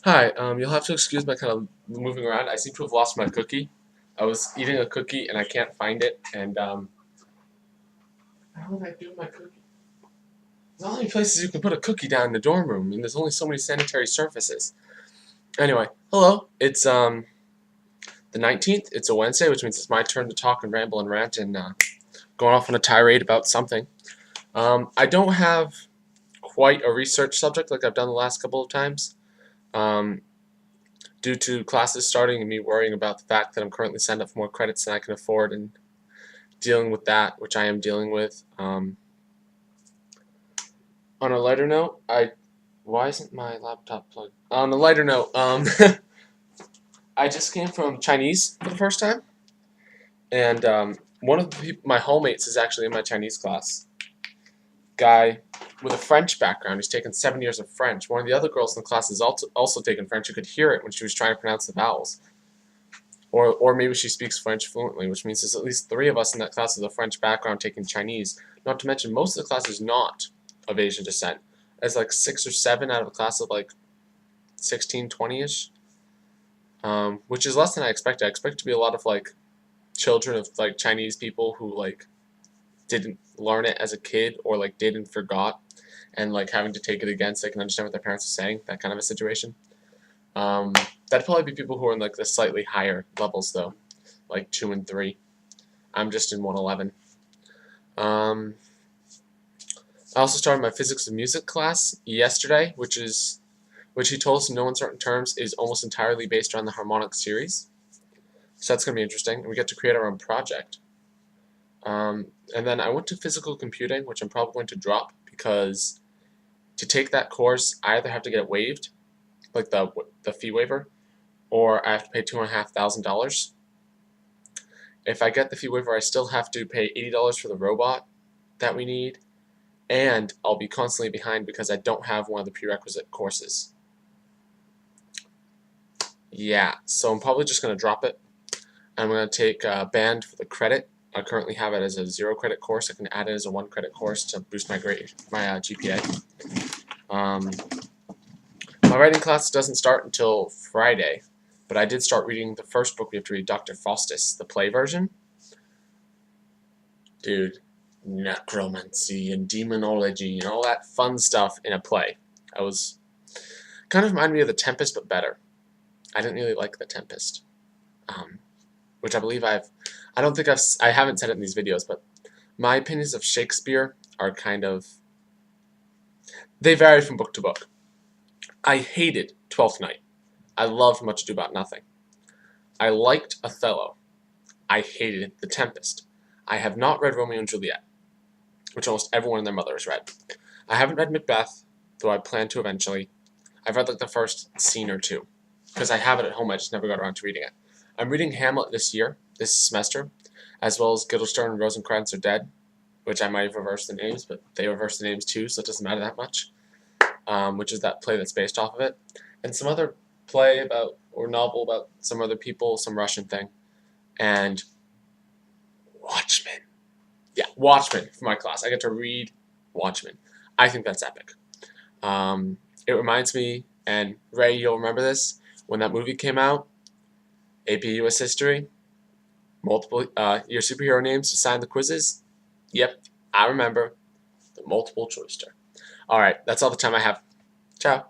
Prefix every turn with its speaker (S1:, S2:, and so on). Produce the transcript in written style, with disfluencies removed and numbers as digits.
S1: Hi, you'll have to excuse my kind of moving around. I seem to have lost my cookie. I was eating a cookie and I can't find it, and how would I do my cookie? There's not many places you can put a cookie down in the dorm room, and there's only so many sanitary surfaces. Anyway, hello. It's the 19th. It's a Wednesday, which means it's my turn to talk and ramble and rant and going off on a tirade about something. I don't have quite a research subject like I've done the last couple of times. Um, Due to classes starting and me worrying about the fact that I'm currently signed up for more credits than I can afford and dealing with that, which I am dealing with. On a lighter note, why isn't my laptop plugged? On a lighter note, I just came from Chinese for the first time, and one of the people, my hallmates is actually in my Chinese class. Guy with a French background. He's taken 7 years of French. One of the other girls in the class has also taken French. You could hear it when she was trying to pronounce the vowels. Or maybe she speaks French fluently, which means there's at least 3 of us in that class with a French background taking Chinese. Not to mention, most of the class is not of Asian descent. It's like 6 or 7 out of a class of like 16, 20-ish, which is less than I expected. I expected to be a lot of like children of like Chinese people who like didn't learn it as a kid or like did and forgot, and like having to take it again so they can understand what their parents are saying. That kind of a situation. That'd probably be people who are in like the slightly higher levels though, like 2 and 3. I'm just in 111. I also started my physics of music class yesterday, which he told us in no uncertain terms is almost entirely based around the harmonic series. So that's gonna be interesting, and we get to create our own project. And then I went to physical computing, which I'm probably going to drop because to take that course, I either have to get it waived, like the fee waiver, or I have to pay $2,500. If I get the fee waiver, I still have to pay $80 for the robot that we need, and I'll be constantly behind because I don't have one of the prerequisite courses. Yeah, so I'm probably just going to drop it. I'm going to take band for the credit. I currently have it as a 0 credit course. I can add it as a 1 credit course to boost my GPA. My writing class doesn't start until Friday, but I did start reading the first book we have to read, Dr. Faustus, the play version. Dude, necromancy and demonology and all that fun stuff in a play. I was kind of reminded me of The Tempest, but better. I didn't really like The Tempest, which I believe I haven't said it in these videos, but my opinions of Shakespeare are kind of, they vary from book to book. I hated Twelfth Night. I loved Much Ado About Nothing. I liked Othello. I hated The Tempest. I have not read Romeo and Juliet, which almost everyone and their mother has read. I haven't read Macbeth, though I plan to eventually. I've read like the first scene or two, because I have it at home, I just never got around to reading it. I'm reading Hamlet this semester, as well as Guildenstern and Rosencrantz are Dead, which I might have reversed the names, but they reversed the names too, so it doesn't matter that much, which is that play that's based off of it. And some other play about, or novel about some other people, some Russian thing. And Watchmen. Yeah, Watchmen for my class. I get to read Watchmen. I think that's epic. It reminds me, and Ray, you'll remember this, when that movie came out, AP US History, multiple your superhero names to sign the quizzes. Yep, I remember the multiple choice. All right, that's all the time I have. Ciao.